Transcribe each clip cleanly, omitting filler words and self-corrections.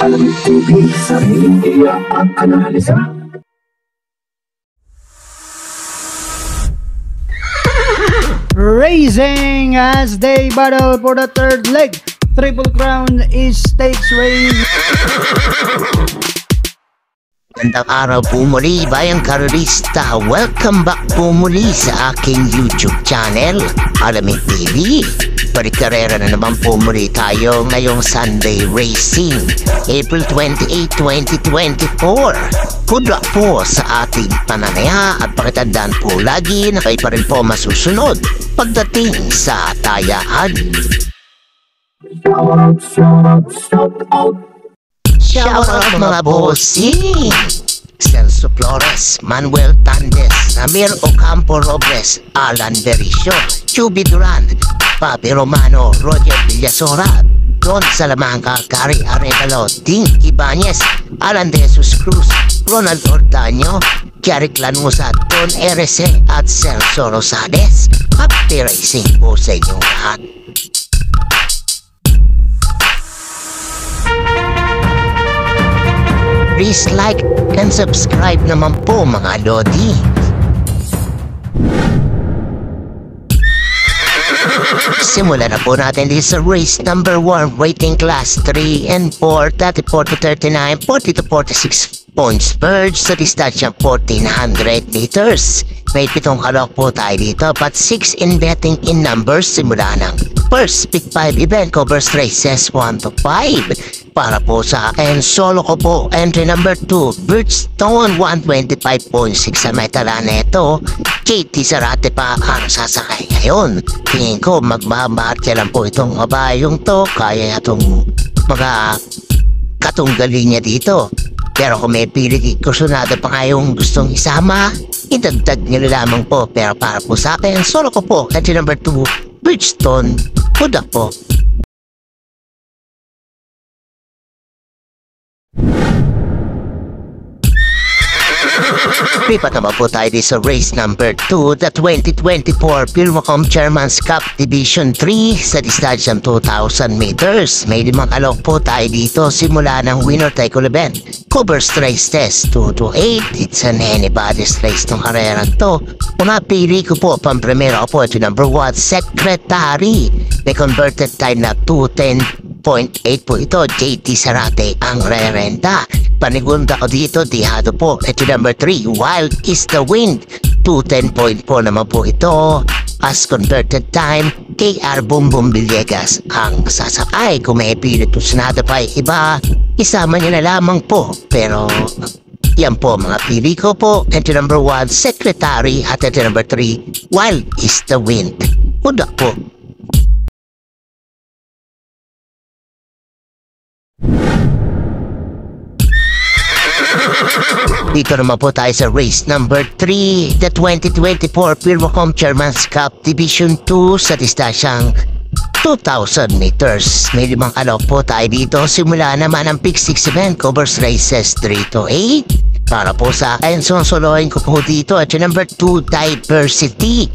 Alamin TV, sariling iyak at analisa. Racing as they battle for the third leg. Triple Crown is stakes race. Magandang araw po muli, bayang karerista. Welcome back po muli sa aking YouTube channel, Alamin TV. Parikarera na naman po muli tayo ngayong Sunday Racing, April 28, 2024. Good luck po sa ating pananaya at pakitandaan po lagi na kayo pa rin po masusunod pagdating sa tayaan. Shout out mga bossing! Celso Flores, Manuel Tandes, Amir Ocampo Robles, Alan Berisio, Chubi Duran, Papi Romano, Roger Villasora, Don Salamanca, Cari Arevalo, Ding Ibanez, Alan De Jesus Cruz, Ronald Ordaño, Kiarik Lanusa, Don RC at Celso Rosales. Happy racing po sa inyong lahat. Please like and subscribe naman po mga lodi. Simulan na po natin dito sa race number 1, rating class 3 and 4, 34 to 39, 40 to 46 points per sa distansyang 1400 meters. May 7 kalok po tayo dito, but 6 in betting in numbers. Simula ng first pick 5 event covers races 1 to 5. Para po sa akin, solo ko po, entry number 2, Bridgestone 125.6 sa may tala neto. Katie Zarate pa ang sasakay ngayon. Tingin ko magmamarke lang po itong mabayong to, kaya itong mga katunggali niya dito. Pero kung may pili kursunado pa kayong gustong isama, idagdag niyo lamang po. Pero para po sa akin, solo ko po, entry number 2, Bridgestone, hudak po. Lipat naman po tayo sa race number 2, the 2024 Pilmacom Chairman's Cup Division 3 sa distansyang 2,000 meters. May 5 kalok po tayo dito simula ng winner take all event. Covers race test 2 to 8. It's an anybody's race ng karerang to. Kung napili ko po, pang-primera ko po ito number 1, Secretary. May converted time na 2:10.8 po ito. JT Zarate ang rerenta. Panigunda ko dito, Dihado po. Ito number 3, Wild is the Wind. 2:10.4 naman po ito. As converted time, KR Bumbum Villegas ang sasakay. Kung may pilit po sinada pa iba, isama niya na lamang po. Pero yan po mga pili ko po. Ito number 1, Secretary. At ito number 3, Wild is the Wind. Hudak po. Dito naman po tayo sa race number 3, the 2024 Pilmacom Chairman's Cup Division 2 sa distansyang 2,000 meters. May 5 kalok po tayo dito. Simula naman ang pick 6 event covers races 3 to 8. Para po sa akin, sonsolohin ko po dito at number 2, Diversity.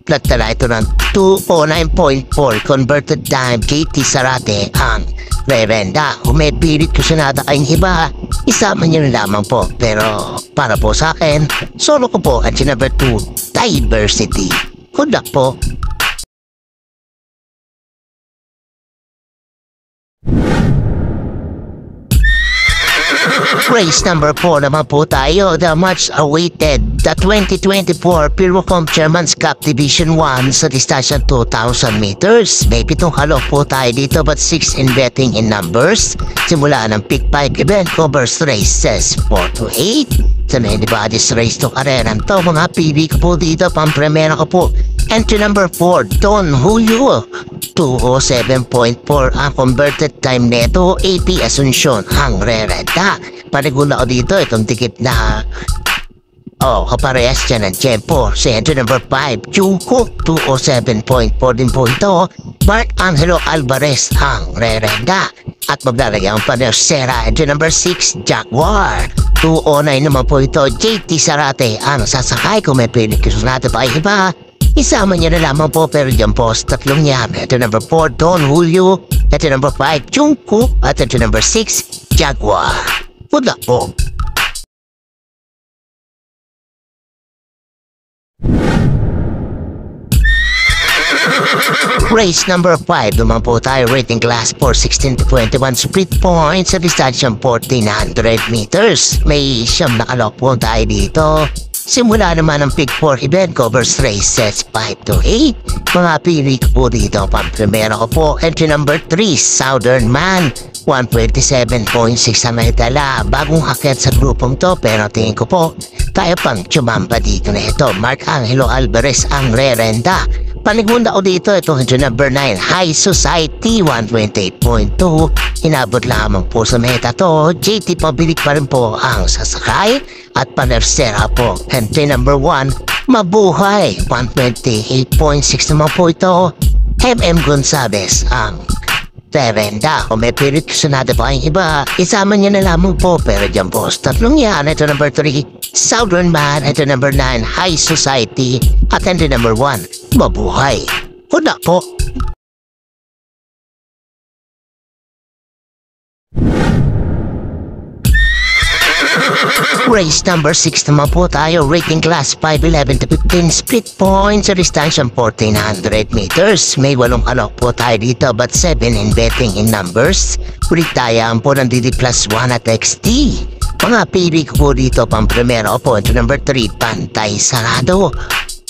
Plat na ito ng 209.4 converted time. Katie Zarate ang revenda. Kung may pilit ko sinada kayong iba, isama niyo na lamang po. Pero para po sa akin, solo ko po at number 2, Diversity. Good luck po. Race number 4 naman po tayo, the much awaited, the 2024 Pilmacom Chairman's Cup Division 1 sa distansyang 2,000 meters. May 7 kalok po tayo dito but 6 in betting in numbers. Simula ng pick 5 event covers races 4 to 8. Sa anybody's race to karerang to, mga pili ko po dito, pang-primera ko po. Entry number 4, Don Julio. 207.4 ang converted time neto. AP Asuncion ang rerenta. Panigula ko dito itong tikip na kaparehas dyan ng tempo. Sa entry number 5, Chuko. 207.4 din po ito. Mark Angelo Alvarez ang rerenta. At maglalagyan pa ng Sera. Entry number 6, Jaguar. 209 naman po ito. JT Zarate ang sasakay. Kung may pinikisos natin pa iba, isama niya na lamang po. Pero dyan po sa tatlong yan. Ito number 4, Don Julio. Entry number 5, Jungkook. At entry number 6, Jaguar. Good luck po. Race number 5, naman po tayo, rating class for 16 to 21 split points sa distansyang 1400 meters. May siyam na kalok po tayo dito. Simula naman ang Pick 4 event, covers races 5 to 8. Mga pili ko po dito, pang-primera ko po, entry number 3, Southern Man. 127.6 ang may dala. Bagong hakit sa grupong to, pero tingin ko po, tayo pang tsumamba dito na ito. Mark Angelo Alvarez ang rerenda. Panigunda ko dito, ito entry number 9, High Society, 128.2. Inabot lamang po sa meta to. JT pabilik pa rin po ang sasakay. At panersera po, entry number 1, Mabuhay, 128.6 naman po ito. MM Gonzalez ang rerenda. Kung may pilit gusto natin pa yung iba, isama niya na lamang po. Pero dyan po, tatlong yan. Ito number 3, Southern Man. Ito number 9, High Society. At entry number 1, Mabuhay. Huda po. Race number 6 naman po tayo, rating class 5, 11 to 15, split points sa distansyang 1400 meters. May 8 alok po tayo dito, but 7 in betting in numbers. Ulit-tayaan po ng DD plus 1 at XD. Mga pili ko po dito, pang-primero po, ito number 3, Pantay Sarado.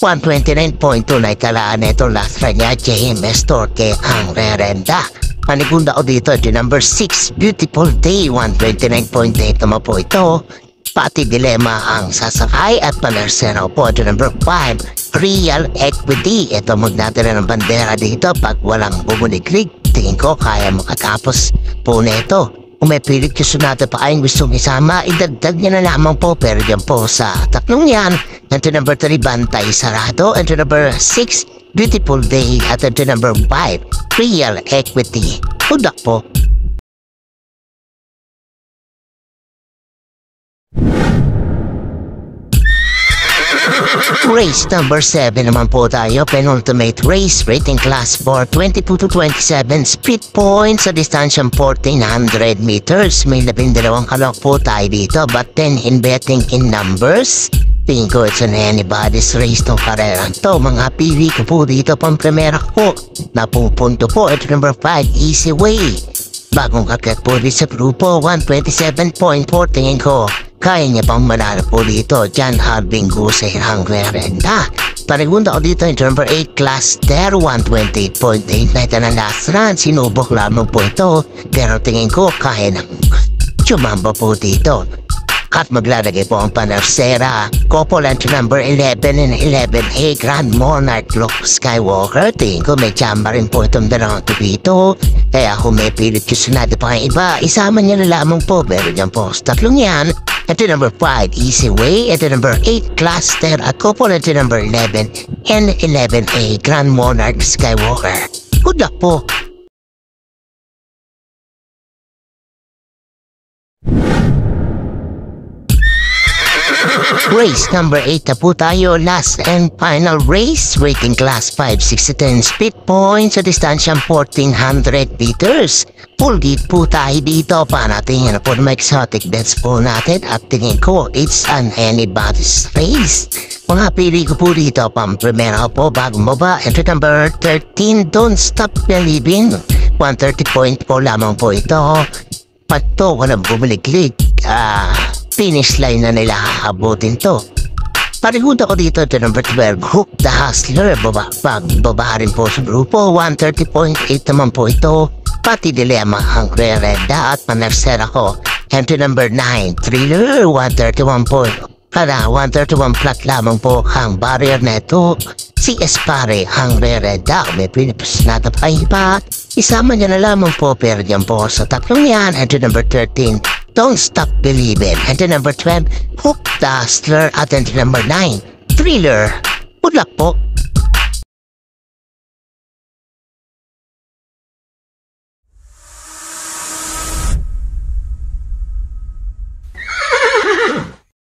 129.2 na italaan ito, last ride niya, JMS Torque ang rerenda. Panigunda ko dito, ito number 6, Beautiful Day, 129.8 naman po ito. Pati Dilemma ang sasakay at panersero po, ito number 5, Real Equity. Ito magnatin na ng bandera dito pag walang bumuliglig. Tingin ko kaya makatapos po nito. Kung may pilit gusto natin pa kayong gustong isama, idagdag niya na lamang po. Pero dyan po sa tatlong yan, ito number 3, Bantay Sarado. Ito number 6, Beautiful Day. At ito number 5, Real Equity. Hudak po. Race number 7 naman po tayo, penultimate race, rating class for 22 to 27, split points sa distansyang 1400 meters. May 12 kalok po tayo dito, but 10 in betting in numbers. Tingin ko it's an anybody's race tong karera to. Mga pili ko po dito, pang-primera ko. Napupunto po, ito number 5, Easy Way. Bagong kakit po dito sa grupo, 127.4. Tingin ko kaya niya pang manalo po dito. Jan Harbing Guse ang rerenda. Panigunda ko dito yung number 8, Class Ter, 128.8 na ito na last run. Sinubok lamang po ito, pero tingin ko kaya nang tsumamba po dito. At maglalagay po ang panersera. Couple entry number 11 and 11A, Grand Monarch Luke Skywalker. Tingin ko may tsamba rin po itong dalawang dito. Kaya kung may pilit gusto natin pa yung iba, isama niya na lamang po. Pero dyan po sa tatlong yan, ito number 5, Easy Way. Ito number 8, Cluster. At couple ito number 11 and 11A, Grand Monarch Skywalker. Good luck po. Race number 8 na po tayo, last and final race, rating class 5, 6 to 10, split points sa distansyang 1400 meters. Full lead po tayo dito, panatingin na po ng exotic bets po natin at tingin ko it's an anybody's race. Mga pili ko po dito, pang-primera po, bagong baba, entry number 13, Don't Stop Believing. 130.4 lamang po ito. Pato, walang bumiliglig. Finish line na nila hahabutin to. Pariguda ko dito ito number 12, Hook the Hustler. Baba rin po sa grupo, 130.8 naman po ito. Pati Dilemma ang rerenda at panersera ko. Entry number 9, Thriller, 131 po. Para 131 flat lamang po ang barrier neto. Si Espare ang rerenda. May pinipos natin pa iba. Isama niya na lamang po, pero dyan po sa tatlong yan. Entry number 13, Don't Stop Believing. Entry number 12, Hook the Hustler. At entry number 9, Thriller. Good luck po.